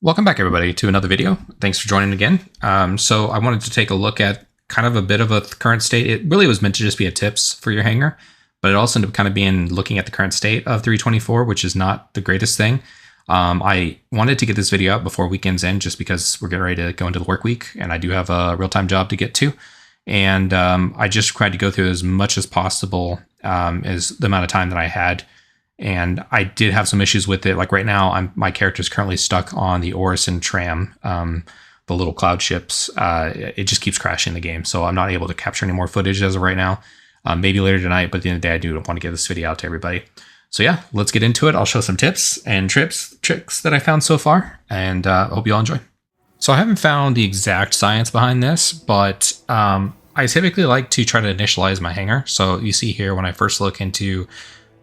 Welcome back, everybody, to another video. Thanks for joining again. So I wanted to take a look at kind of a bit of a current state. It really was meant to just be a tips for your hangar, but it also ended up kind of being looking at the current state of 324, which is not the greatest thing. I wanted to get this video out before weekend's end just because we're getting ready to go into the work week, and I do have a real-time job to get to. And I just tried to go through as much as possible as the amount of time that I had. And I did have some issues with it. Like right now, my character is currently stuck on the Orison tram, the little cloud ships. It just keeps crashing the game, so I'm not able to capture any more footage as of right now. Maybe later tonight, but at the end of the day, I do want to get this video out to everybody. So yeah, let's get into it. I'll show some tips and tricks that I found so far, and hope you all enjoy. So I haven't found the exact science behind this, but I typically like to try to initialize my hangar. So you see here when I first look into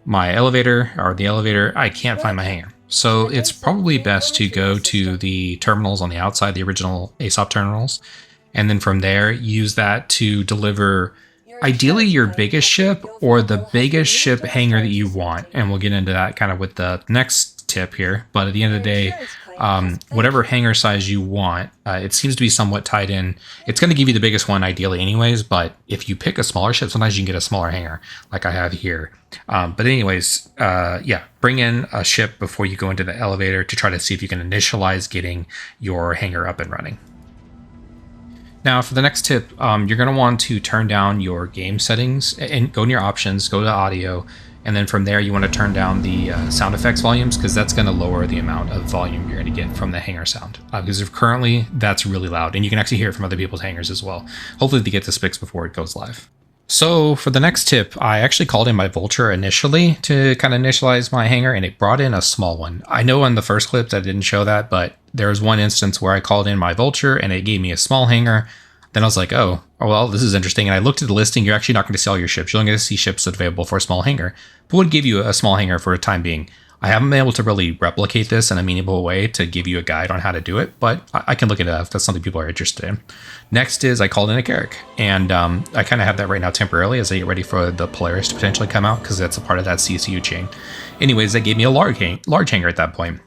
my elevator or the elevator, I can't find my hangar. So it's probably best to go to the terminals on the outside, the original ASOP terminals, and then from there use that to deliver ideally your biggest ship or the biggest ship hangar that you want. And we'll get into that kind of with the next tip here. But at the end of the day, whatever hangar size you want, it seems to be somewhat tied in. It's going to give you the biggest one ideally anyways, but if you pick a smaller ship, sometimes you can get a smaller hangar like I have here. But anyways, yeah, bring in a ship before you go into the elevator to try to see if you can initialize getting your hangar up and running. Now, for the next tip, you're going to want to turn down your game settings and go in your options, go to audio, and then from there you want to turn down the sound effects volumes, because that's going to lower the amount of volume you're going to get from the hangar sound. Because if currently that's really loud, and you can actually hear it from other people's hangars as well. Hopefully they get this fixed before it goes live. So for the next tip, I actually called in my Vulture initially to kind of initialize my hangar, and it brought in a small one. I know on the first clip that didn't show that, but there was one instance where I called in my Vulture and it gave me a small hangar. Then I was like, oh, well, this is interesting. And I looked at the listing. You're actually not going to see all your ships. You're only going to see ships that are available for a small hangar, but would give you a small hangar for a time being. I haven't been able to really replicate this in a meaningful way to give you a guide on how to do it, but I can look at it if that's something people are interested in. Next is I called in a Carrack, and I kind of have that right now temporarily as I get ready for the Polaris to potentially come out, because that's a part of that CCU chain. Anyways, that gave me a large hangar at that point.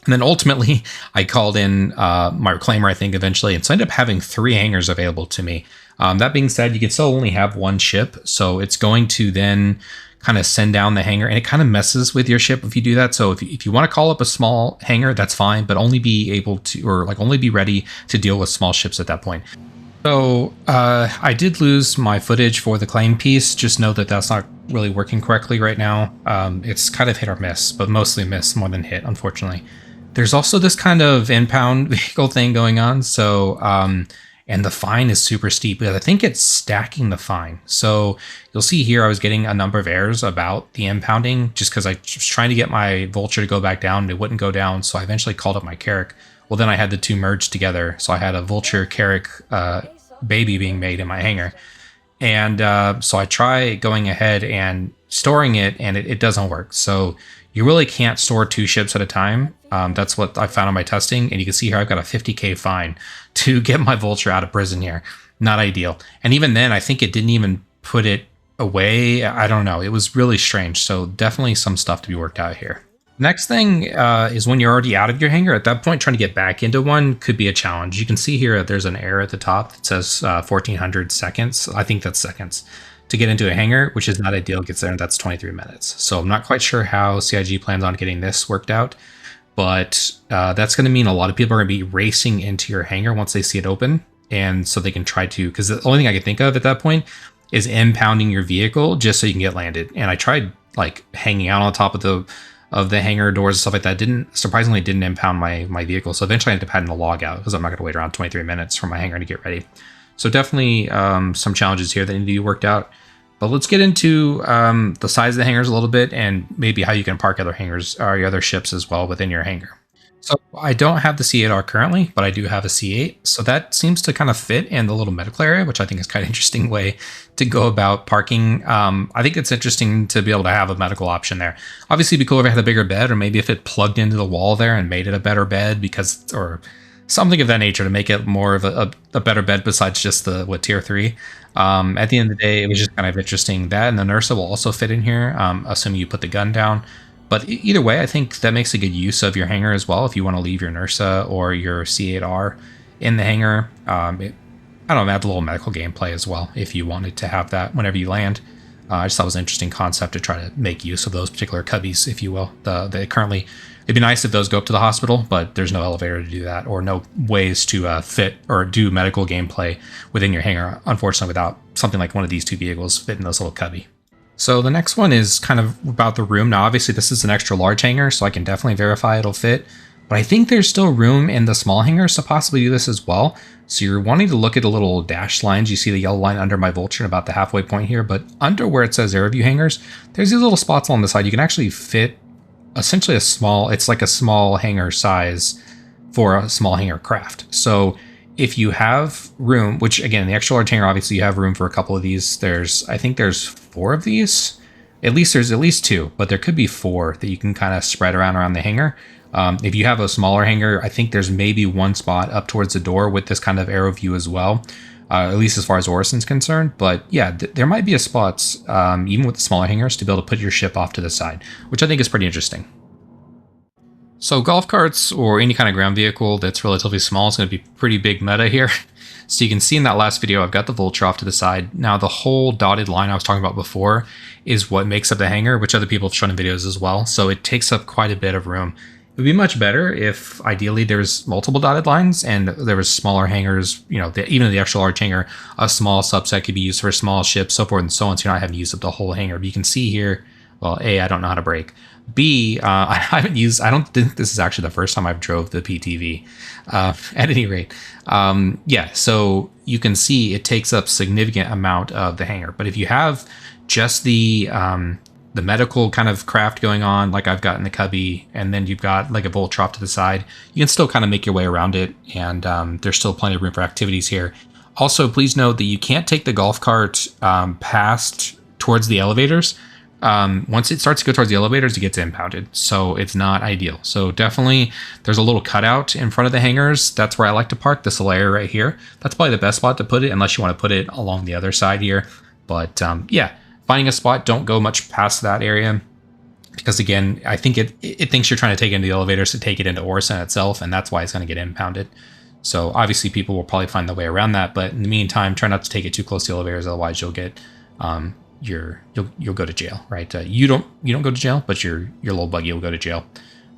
And then ultimately, I called in my Reclaimer, I think, eventually, and so I ended up having 3 hangars available to me. That being said, you can still only have one ship, so it's going to then kind of send down the hangar, and it kind of messes with your ship if you do that. So if you want to call up a small hangar, that's fine, but only be able to, or like only be ready to deal with small ships at that point. So I did lose my footage for the claim piece. Just know that that's not really working correctly right now. It's kind of hit or miss, but mostly miss more than hit, unfortunately. There's also this kind of impound vehicle thing going on. So, and the fine is super steep, because I think it's stacking the fine. So you'll see here, I was getting a number of errors about the impounding just because I was trying to get my Vulture to go back down and it wouldn't go down. So I eventually called up my Carrack. Well, then I had the two merged together. So I had a Vulture Carrack baby being made in my hangar. And so I try going ahead and storing it, and it doesn't work. So you really can't store 2 ships at a time. That's what I found on my testing. And you can see here, I've got a 50K fine to get my Vulture out of prison here. Not ideal. And even then, I think it didn't even put it away. I don't know. It was really strange. So definitely some stuff to be worked out here. Next thing is when you're already out of your hangar. At that point, trying to get back into one could be a challenge. You can see here, there's an error at the top that says 1400 seconds. I think that's seconds. To get into a hangar, which is not ideal, gets there, and that's 23 minutes. So I'm not quite sure how CIG plans on getting this worked out, but that's going to mean a lot of people are going to be racing into your hangar once they see it open, and so they can try to, because the only thing I can think of at that point is impounding your vehicle just so you can get landed. And I tried like hanging out on top of the hangar doors and stuff like that. Surprisingly didn't impound my vehicle. So eventually I ended up having to log out, because I'm not going to wait around 23 minutes for my hangar to get ready. So definitely some challenges here that need to be worked out. But let's get into the size of the hangars a little bit, and maybe how you can park other hangars or your other ships as well within your hangar. So I don't have the C8R currently, but I do have a C8. So that seems to kind of fit in the little medical area, which I think is kind of an interesting way to go about parking. I think it's interesting to be able to have a medical option there. Obviously, it'd be cool if it had a bigger bed, or maybe if it plugged into the wall there and made it a better bed, because, or something of that nature to make it more of a better bed besides just the tier 3. At the end of the day, it was just kind of interesting. That and the Nursa will also fit in here, assuming you put the gun down. But either way, I think that makes a good use of your hangar as well. If you want to leave your NERSA or your C8R in the hangar, I don't know, add a little medical gameplay as well if you wanted to have that whenever you land. I just thought it was an interesting concept to try to make use of those particular cubbies, if you will. Currently, it'd be nice if those go up to the hospital, but there's no elevator to do that, or no ways to fit or do medical gameplay within your hangar, unfortunately, without something like one of these two vehicles fitting this little cubby. So the next one is kind of about the room. Now, obviously, this is an extra large hangar, so I can definitely verify it'll fit. But I think there's still room in the small hangars to possibly do this as well. So you're wanting to look at the little dashed lines. You see the yellow line under my Vulture about the halfway point here, but under where it says Air View hangars, there's these little spots along the side. You can actually fit essentially it's like a small hangar size for a small hangar craft. So if you have room, which again, the extra large hangar, obviously you have room for a couple of these. I think there's 4 of these. There's at least 2, but there could be 4 that you can kind of spread around the hangar. If you have a smaller hangar, I think there's maybe 1 spot up towards the door with this kind of arrow view as well, at least as far as Orison's concerned. But yeah, there might be a spots, even with the smaller hangars, to be able to put your ship off to the side, which I think is pretty interesting. So golf carts or any kind of ground vehicle that's relatively small is going to be pretty big meta here. So you can see in that last video, I've got the Vulture off to the side. Now the whole dotted line I was talking about before is what makes up the hangar, which other people have shown in videos as well. So it takes up quite a bit of room. It would be much better if ideally there's multiple dotted lines and there was smaller hangars, even the extra large hangar, a small subset could be used for small ships, so forth and so on. So you're not having to use up the whole hangar. But you can see here, well, A, I don't know how to brake. B, I don't think this is actually the first time I've drove the PTV. At any rate, yeah, so you can see it takes up significant amount of the hangar. But if you have just the medical kind of craft going on, like I've got in the cubby, and then you've got like a Vulture off to the side, you can still kind of make your way around it, and there's still plenty of room for activities here. Also, please note that you can't take the golf cart past towards the elevators. Once it starts to go towards the elevators, it gets impounded, so it's not ideal. So definitely there's a little cutout in front of the hangars. That's where I like to park, this little area right here. That's probably the best spot to put it, unless you want to put it along the other side here. But yeah, finding a spot, don't go much past that area, because again, I think it thinks you're trying to take it into the elevators to take it into Orison itself, and that's why it's going to get impounded. So obviously people will probably find the way around that, but in the meantime, try not to take it too close to the elevators, otherwise you'll get you'll go to jail, right? You don't go to jail, but your little buggy will go to jail.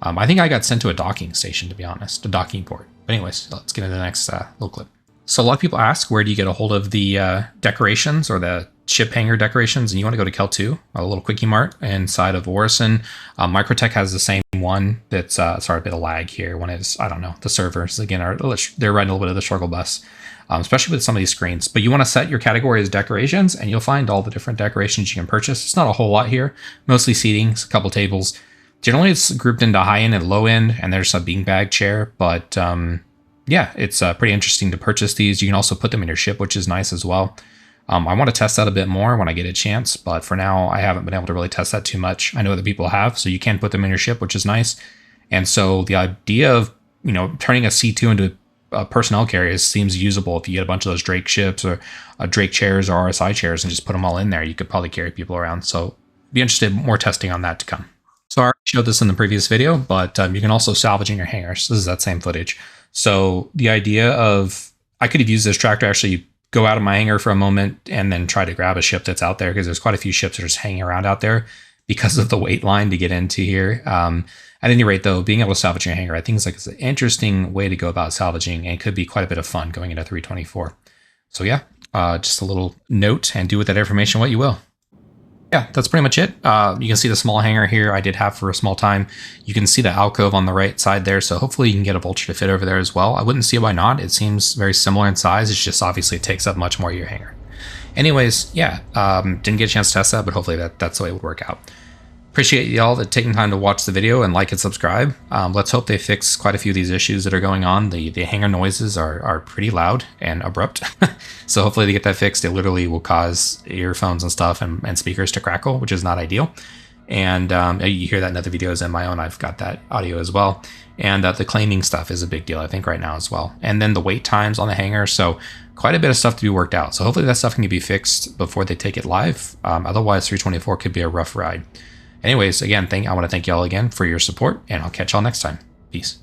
I think I got sent to a docking station, to be honest, a docking port. But anyways, let's get into the next little clip. So a lot of people ask, where do you get a hold of the decorations or the ship hangar decorations? And you want to go to Kel 2, a little quickie mart inside of Orison. Microtech has the same one. That's sorry, a bit of lag here. One is, I don't know, the servers again they're riding a little bit of the struggle bus. Especially with some of these screens. But you want to set your category as decorations, and you'll find all the different decorations you can purchase. It's not a whole lot here, mostly seating, a couple tables. Generally, it's grouped into high end and low end, and there's a beanbag chair. But yeah, it's pretty interesting to purchase these. You can also put them in your ship, which is nice as well. I want to test that a bit more when I get a chance, but for now, I haven't been able to really test that too much. I know other people have, so you can put them in your ship, which is nice. And so the idea of turning a C2 into personnel carriers seems usable. If you get a bunch of those Drake ships or Drake chairs or RSI chairs and just put them all in there, you could probably carry people around. So be interested in more testing on that to come. So I already showed this in the previous video, but you can also salvage in your hangars. This is that same footage. So the idea of, I could have used this tractor to actually go out of my hangar for a moment and then try to grab a ship that's out there, because there's quite a few ships that are just hanging around out there because of the wait line to get into here. At any rate, though, being able to salvage your hangar, I think it's an interesting way to go about salvaging, and it could be quite a bit of fun going into 324. So yeah, just a little note, and do with that information what you will. Yeah, that's pretty much it. You can see the small hangar here I did have for a small time. You can see the alcove on the right side there, so hopefully you can get a Vulture to fit over there as well. I wouldn't see why not. It seems very similar in size. It's just obviously it takes up much more of your hangar. Anyways, yeah, didn't get a chance to test that, but hopefully that's the way it would work out. Appreciate y'all that taking time to watch the video and like and subscribe. Let's hope they fix quite a few of these issues that are going on. The hangar noises are pretty loud and abrupt. So hopefully they get that fixed. It literally will cause earphones and stuff and speakers to crackle, which is not ideal. And you hear that in other videos, and my own, I've got that audio as well. And the claiming stuff is a big deal, I think, right now as well. And then the wait times on the hangar. So quite a bit of stuff to be worked out. So hopefully that stuff can be fixed before they take it live. Otherwise, 324 could be a rough ride. Anyways, again, I want to thank y'all again for your support, and I'll catch y'all next time. Peace.